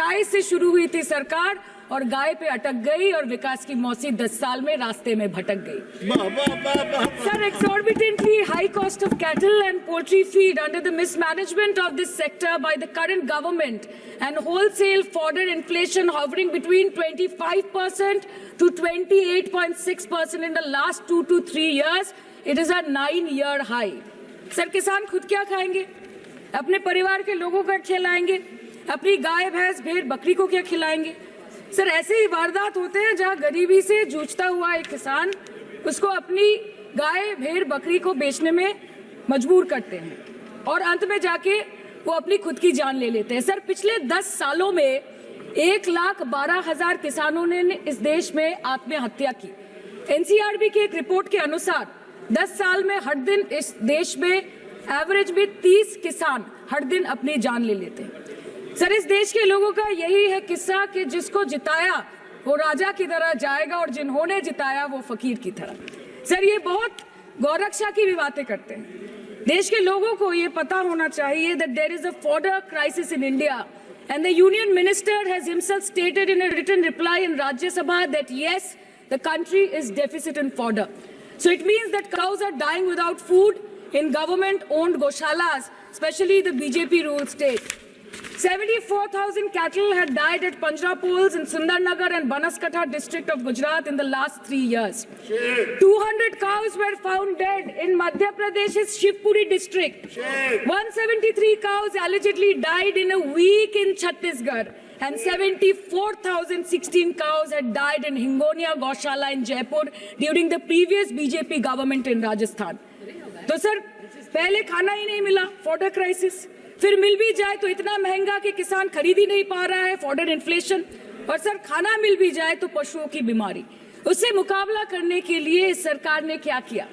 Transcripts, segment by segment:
गाय से शुरू हुई थी सरकार और गाय पे अटक गई और विकास की मौसी 10 साल में रास्ते में भटक गई। Sir, exorbitantly high cost of cattle and poultry feed under the mismanagement of this sector by the current government and wholesale fodder inflation hovering between 25% to 28.6% in the last 2 to 3 years, it is a 9-year high. Sir, किसान खुद क्या खाएंगे? अपने परिवार के लोगों का खिलाएंगे? अपनी गाय भैंस भेड़ बकरी को क्या खिलाएंगे? सर, ऐसे ही वारदात होते हैं जहां गरीबी से जूझता हुआ एक किसान उसको अपनी गाय भेड़ बकरी को बेचने में मजबूर करते हैं और अंत में जाके वो अपनी खुद की जान ले लेते हैं। सर, पिछले 10 सालों में 1,12,000 किसानों ने इस देश में आत्महत्या की। एनसीआरबी की एक रिपोर्ट के अनुसार 10 साल में हर दिन इस देश में एवरेज में 30 किसान हर दिन अपनी जान ले लेते हैं। सर, इस देश के लोगों का यही है किस्सा कि जिसको जिताया वो राजा की तरह जाएगा और जिन्होंने जिताया वो फकीर की तरह। सर, ये बहुत गौरक्षा की भी बातें करते हैं। देश के लोगों को ये पता होना चाहिए that there is a fodder crisis in India and the union minister has himself stated in a written reply in Rajya Sabha that yes, the country is deficit in fodder. So it means that cows are dying without food in government-owned goshalas, especially the BJP-ruled state. 74,000 cattle had died at Panjrapols in Sundarnagar and Banaskantha district of Gujarat in the last 3 years. 200 cows were found dead in Madhya Pradesh's Shivpuri district. 173 cows allegedly died in a week in Chhattisgarh. And 74,016 cows had died in Hingonia Gaushala in Jaipur during the previous BJP government in Rajasthan. तो sir, पहले खाना ही नहीं मिला, fodder crisis, फिर मिल भी जाए तो इतना महंगा कि किसान खरीद ही नहीं पा रहा है, फॉडर इन्फ्लेशन, और सर खाना मिल भी जाए तो पशुओं की बीमारी। उससे मुकाबला करने के लिए इस सरकार ने क्या किया?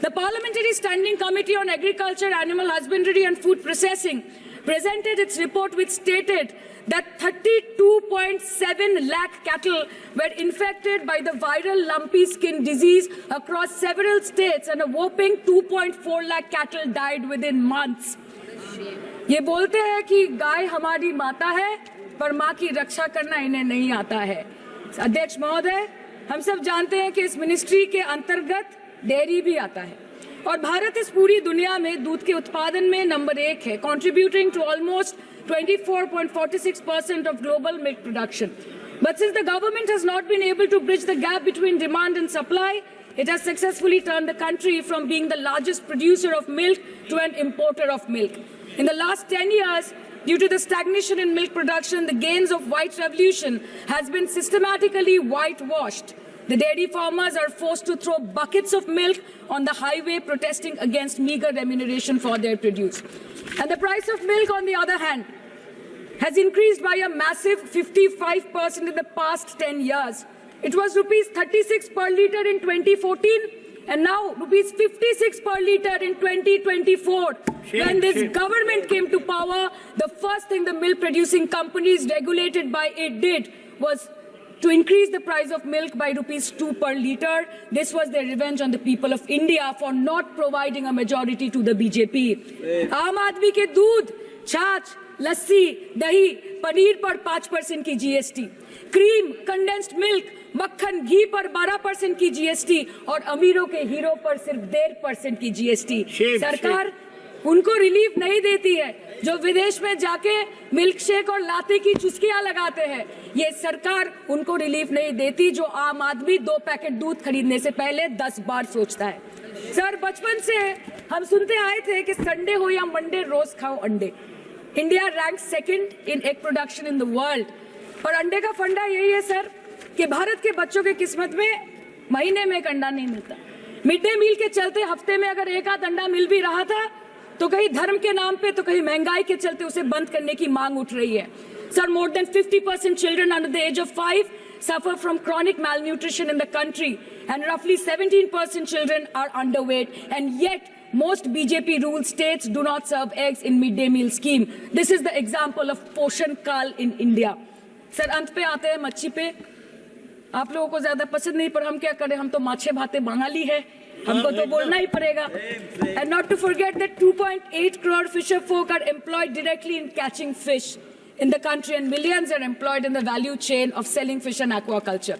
The Parliamentary Standing Committee on Agriculture, Animal Husbandry and Food Processing presented its report which stated that 32.7 lakh cattle were infected by the viral lumpy skin disease across several states and a whopping 2.4 lakh cattle died within months. ये बोलते हैं कि गाय हमारी माता है पर माँ की रक्षा करना इन्हें नहीं आता है। अध्यक्ष महोदय, हम सब जानते हैं कि इस मिनिस्ट्री के अंतर्गत डेयरी भी आता है और भारत इस पूरी दुनिया में दूध के उत्पादन में नंबर 1 है, contributing to almost 24.46% of global milk production. But since the government has not been able to bridge the gap between demand and supply, it has successfully turned the country from being the largest producer of milk to an importer of milk. In the last 10 years, due to the stagnation in milk production, the gains of white revolution has been systematically whitewashed. The dairy farmers are forced to throw buckets of milk on the highway protesting against meager remuneration for their produce. And the price of milk, on the other hand, has increased by a massive 55% in the past 10 years. It was rupees 36 per litre in 2014 and now rupees 56 per litre in 2024. When this government came to power, the first thing the milk producing companies regulated by it did was to increase the price of milk by rupees 2 per litre. This was their revenge on the people of India for not providing a majority to the BJP. आम आदमी के दूध, छाछ, लस्सी, दही, पनीर पर 5% की GST, cream, condensed milk, मक्खन, घी पर 12% की जीएसटी और अमीरों के हीरो पर सिर्फ 1.5% की जीएसटी। सरकार उनको रिलीफ नहीं देती है जो विदेश में जाके मिल्क शेक और लाते की चुस्कियां लगाते हैं। ये सरकार उनको रिलीफ नहीं देती जो आम आदमी 2 पैकेट दूध खरीदने से पहले 10 बार सोचता है। सर, बचपन से हम सुनते आए थे कि संडे हो या मंडे रोज खाओ अंडे। India rank 2nd in egg production in the world. और अंडे का फंडा यही है सर कि भारत के बच्चों की किस्मत में महीने में एक अंडा नहीं मिलता। मिड डे मील के चलते हफ्ते में अगर एक आध अंडा मिल भी रहा था तो कहीं धर्म के नाम पे तो कहीं महंगाई के चलते उसे बंद करने की मांग उठ रही है। Sir, more than 50% children under the age of 5 suffer from chronic malnutrition in the country and roughly 17% children are underweight, and yet most BJP ruled states do not serve eggs in midday meal scheme. This is the example of Poshan Kal in India. Sir, अंत पे आते हैं मच्छी पे। आप लोगों को ज्यादा पसंद नहीं पर हम क्या करें, हम तो माछे भाते बंगाली है, हमको तो बोलना ही पड़ेगा। And not to forget that 2.8 crore fisher folk are employed directly in catching fish. in the country and millions are employed in the value chain of selling fish and aquaculture.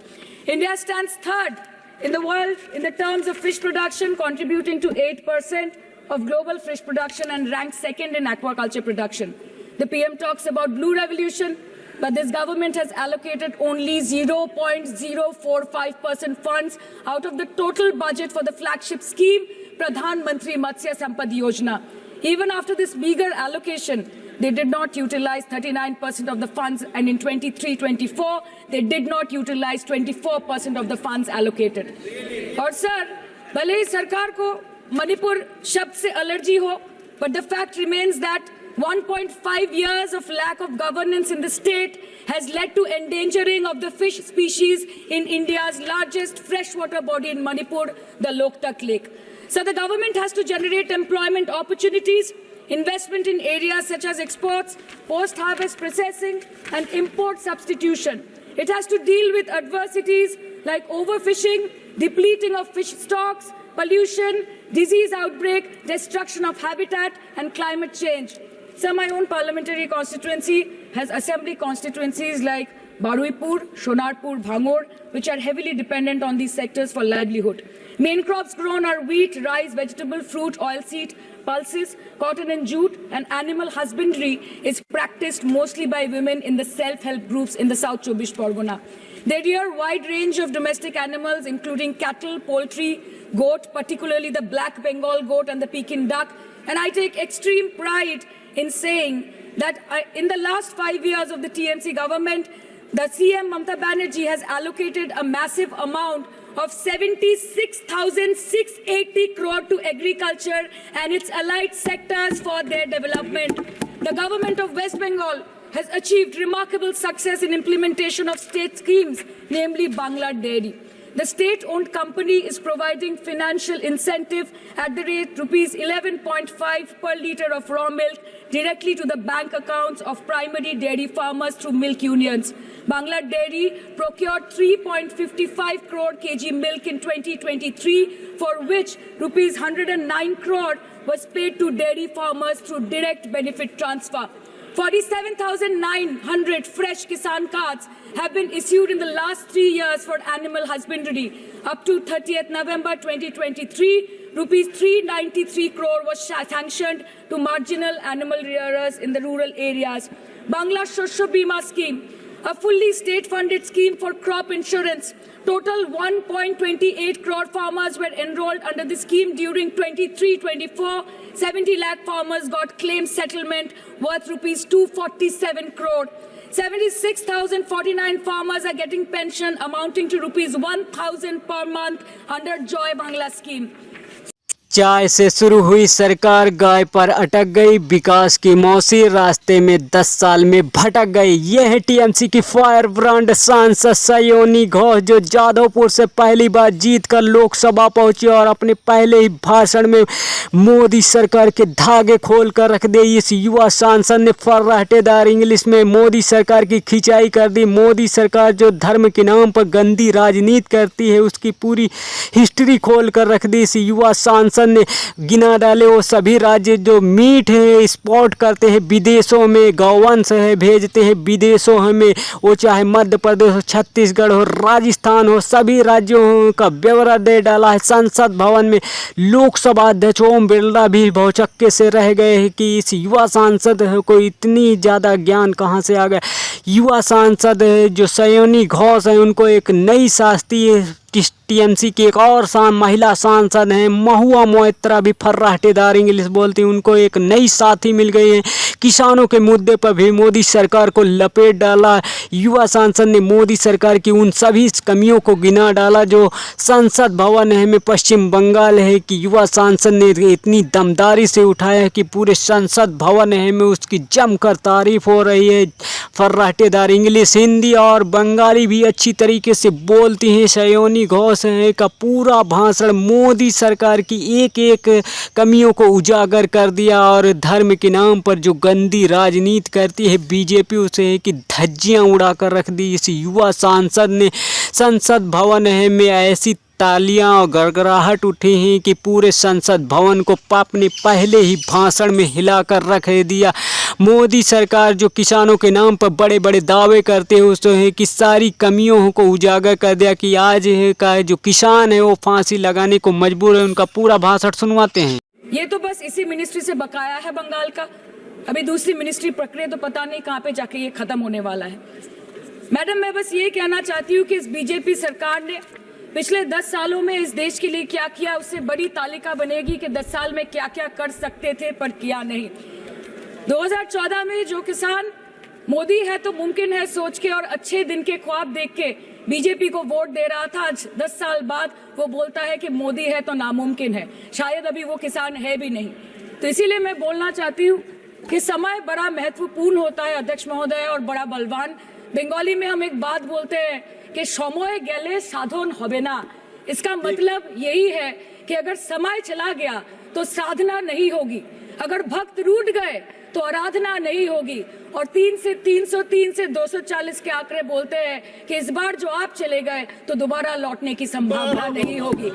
India stands third in the world in the terms of fish production, contributing to 8% of global fish production and ranked second in aquaculture production. The PM talks about blue revolution, but this government has allocated only 0.045% funds out of the total budget for the flagship scheme, Pradhan Mantri Matsya Sampad Yojana. Even after this meager allocation, they did not utilize 39% of the funds, and in 23-24, they did not utilize 24% of the funds allocated. और sir, भले ही सरकार को मणिपुर शब्द से allergy हो, but the fact remains that 1.5 years of lack of governance in the state has led to endangering of the fish species in India's largest freshwater body in Manipur, the Loktak Lake. So the government has to generate employment opportunities, investment in areas such as exports, post-harvest processing, and import substitution. It has to deal with adversities like overfishing, depleting of fish stocks, pollution, disease outbreak, destruction of habitat, and climate change. So my own parliamentary constituency has assembly constituencies like Baruipur, Shonarpur, Bhangor, which are heavily dependent on these sectors for livelihood. Main crops grown are wheat, rice, vegetable, fruit, oilseed, pulses, cotton and jute, and animal husbandry is practiced mostly by women in the self-help groups in the South Chobbish Pargona. They rear a wide range of domestic animals, including cattle, poultry, goat, particularly the black Bengal goat and the Pekin duck. And I take extreme pride in saying that in the last 5 years of the TMC government, the CM Mamata Banerjee has allocated a massive amount of 76,680 crore to agriculture and its allied sectors for their development. The government of West Bengal has achieved remarkable success in implementation of state schemes, namely Bangla Dairy. The state-owned company is providing financial incentive at the rate rupees 11.5 per litre of raw milk directly to the bank accounts of primary dairy farmers through milk unions. Bangla Dairy procured 3.55 crore kg milk in 2023, for which rupees 109 crore was paid to dairy farmers through direct benefit transfer. 47,900 fresh Kisan cards have been issued in the last 3 years for animal husbandry. Up to 30th November 2023, rupees 393 crore was sanctioned to marginal animal rearers in the rural areas. Bangla Shosho Bima scheme, a fully state-funded scheme for crop insurance. Total 1.28 crore farmers were enrolled under the scheme during 23-24. 70 lakh farmers got claim settlement worth rupees 247 crore. 76,049 farmers are getting pension amounting to rupees 1,000 per month under Joy Bangla scheme. चाय से शुरू हुई सरकार गाय पर अटक गई, विकास की मौसी रास्ते में 10 साल में भटक गई। यह है टीएमसी की फायर ब्रांड सांसद सयोनी घोष, जो जादवपुर से पहली बार जीतकर लोकसभा पहुंची और अपने पहले ही भाषण में मोदी सरकार के धागे खोल कर रख दिए। इस युवा सांसद ने फर्राटेदार इंग्लिश में मोदी सरकार की खिंचाई कर दी। मोदी सरकार जो धर्म के नाम पर गंदी राजनीति करती है, उसकी पूरी हिस्ट्री खोल कर रख दी। इस युवा सांसद ने गिना डाले वो सभी राज्य जो मीट है एक्सपोर्ट करते हैं विदेशों में, गौवंश है भेजते हैं विदेशों में, वो चाहे मध्य प्रदेश हो, छत्तीसगढ़ हो, राजस्थान हो, सभी राज्यों का ब्यौरा दे डाला है। संसद भवन में लोकसभा अध्यक्ष ओम बिरला भी भौचक्के से रह गए हैं कि इस युवा सांसद को इतनी ज़्यादा ज्ञान कहाँ से आ गया। युवा सांसद जो सयोनी घोष है, उनको एक नई शास्त्रीय टीएमसी की एक और महिला सांसद हैं महुआ मोइत्रा, भी फर्राटेदार इंग्लिश बोलती हैं, उनको एक नई साथी मिल गई है। किसानों के मुद्दे पर भी मोदी सरकार को लपेट डाला। युवा सांसद ने मोदी सरकार की उन सभी कमियों को गिना डाला जो संसद भवन है में पश्चिम बंगाल है कि युवा सांसद ने इतनी दमदारी से उठाया है कि पूरे संसद भवन है में उसकी जमकर तारीफ हो रही है। फर्राटेदार इंग्लिश, हिंदी और बंगाली भी अच्छी तरीके से बोलती हैं। सयोनी घोष का पूरा भाषण मोदी सरकार की एक एक कमियों को उजागर कर दिया और धर्म के नाम पर जो गंदी राजनीति करती है बीजेपी, उसे कि धज्जियां उड़ा कर रख दी। इस युवा सांसद ने संसद भवन है में ऐसी तालियां और गड़गड़ाहट उठी हैं कि पूरे संसद भवन को अपने पहले ही भाषण में हिलाकर रख दिया। मोदी सरकार जो किसानों के नाम पर बड़े बड़े दावे करते हैं उसमें कि सारी कमियों को उजागर कर दिया कि आज का जो किसान है वो फांसी लगाने को मजबूर है। उनका पूरा भाषण सुनवाते हैं। ये तो बस इसी मिनिस्ट्री से बकाया है बंगाल का। अभी दूसरी मिनिस्ट्री प्रक्रिया तो पता नहीं कहाँ पे जाके ये खत्म होने वाला है। मैडम, मैं बस ये कहना चाहती हूँ कि इस बीजेपी सरकार ने पिछले 10 सालों में इस देश के लिए क्या किया, उससे बड़ी तालिका बनेगी कि 10 साल में क्या क्या कर सकते थे पर किया नहीं। 2014 में जो किसान मोदी है तो मुमकिन है सोच के और अच्छे दिन के ख्वाब देख के बीजेपी को वोट दे रहा था, आज 10 साल बाद वो बोलता है कि मोदी है तो नामुमकिन है। शायद अभी वो किसान है भी नहीं। तो इसीलिए मैं बोलना चाहती हूँ कि समय बड़ा महत्वपूर्ण होता है अध्यक्ष महोदय और बड़ा बलवान। बंगाली में हम एक बात बोलते हैं कि समय गेले साधन होबे ना। इसका मतलब यही है कि अगर समय चला गया तो साधना नहीं होगी, अगर भक्त रूठ गए तो आराधना नहीं होगी। और 3 से 303 से 240 के आंकड़े बोलते हैं कि इस बार जो आप चले गए तो दोबारा लौटने की संभावना नहीं होगी।